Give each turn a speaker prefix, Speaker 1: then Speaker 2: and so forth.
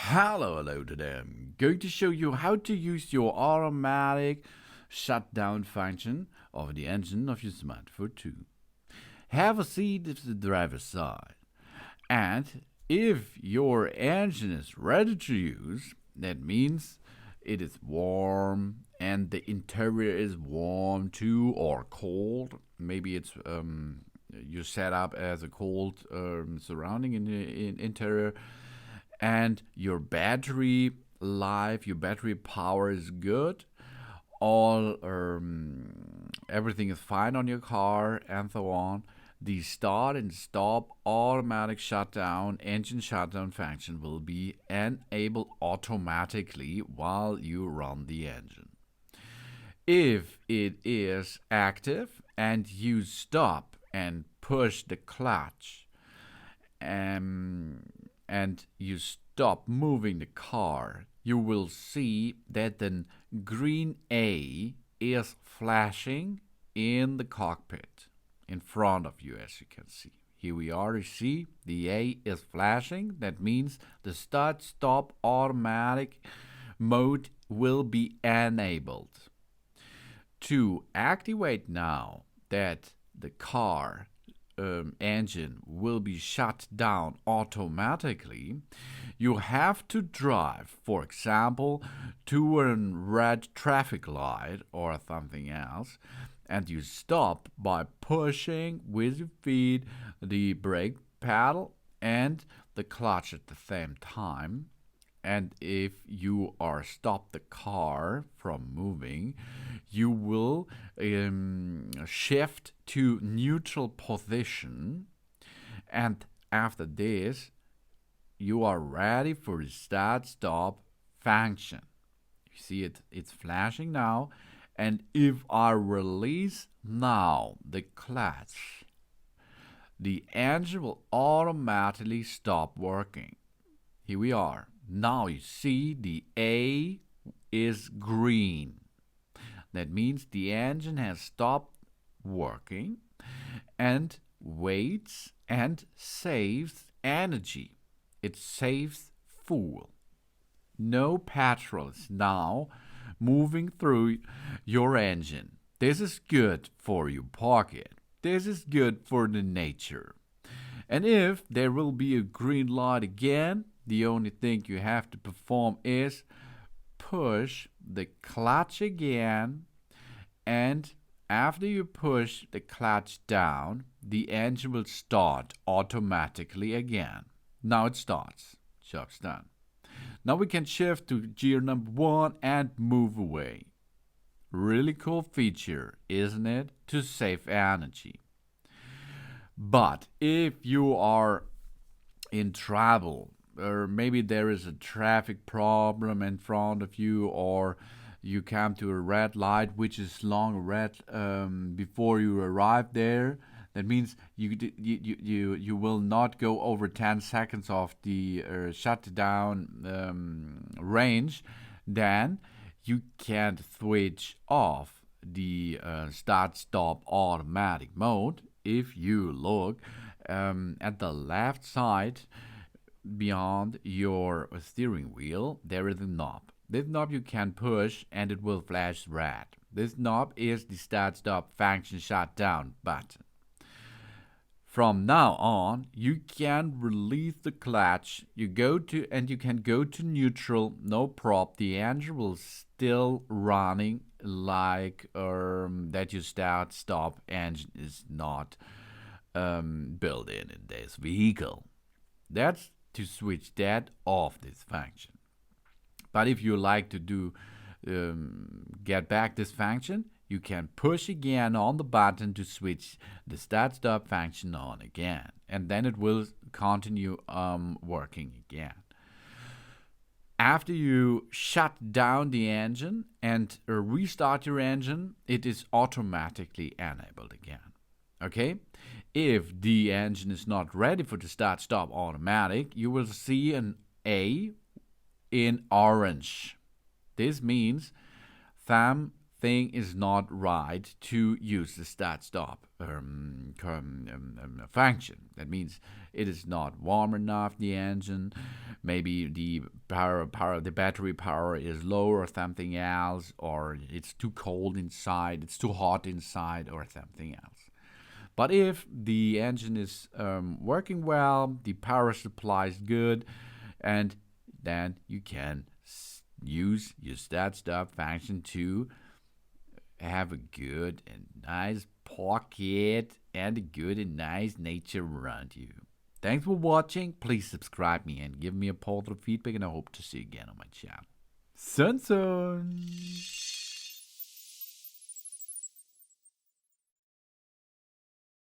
Speaker 1: Hello today. I'm going to show you how to use your automatic shutdown function of the engine of your smartphone too. Have a seat at the driver's side. And if your engine is ready to use, that means it is warm and the interior is warm too or cold. Maybe it's you set up as a cold surrounding in the interior, and your battery life, your battery power is good. All everything is fine on your car, and so on. The start and stop automatic shutdown, engine shutdown function will be enabled automatically while you run the engine. If it is active and you stop and push the clutch, and you stop moving the car, you will see that the green A is flashing in the cockpit in front of you, as you can see. Here we are, you see the A is flashing. That means the start stop automatic mode will be enabled. To activate now that the car engine will be shut down automatically, you have to drive, for example, to a red traffic light or something else, and you stop by pushing with your feet the brake pedal and the clutch at the same time. And if you are stop the car from moving, you will shift to neutral position, and after this you are ready for the start stop function. You see it's flashing now, and if I release now the clutch, the engine will automatically stop working. Here we are. Now you see the A is green. That means the engine has stopped working and waits and saves energy. It saves fuel. No petrol is now moving through your engine. This is good for your pocket. This is good for the nature. And if there will be a green light again, the only thing you have to perform is push the clutch again, and after you push the clutch down, the engine will start automatically again. Now it starts. Job's done. Now we can shift to gear number 1 and move away. Really cool feature, isn't it? To save energy. But if you are in trouble, or maybe there is a traffic problem in front of you, or you come to a red light which is long red before you arrive there, that means you will not go over 10 seconds of the shutdown range. Then you can switch off the start stop automatic mode. If you look at the left side beyond your steering wheel, there is a knob. This knob you can push and it will flash red. This knob is the start stop function shutdown button. From now on, you can release the clutch. You can go to neutral, no problem. The engine will still running like that. You start stop engine is not built in this vehicle. That's to switch that off, this function. But if you like to do get back this function, you can push again on the button to switch the start stop function on again, and then it will continue working again. After you shut down the engine and restart your engine, it is automatically enabled again. Okay? If the engine is not ready for the start stop automatic, you will see an A in orange. This means something is not right to use the start stop function. That means it is not warm enough, the engine. maybe the the battery power is low or something else, or it's too cold inside, it's too hot inside, or something else. But if the engine is working well, the power supply is good, and then you can use your start stop function to have a good and nice pocket and a good and nice nature around you. Thanks for watching. Please subscribe me and give me a positive feedback, and I hope to see you again on my channel. Sun Sun!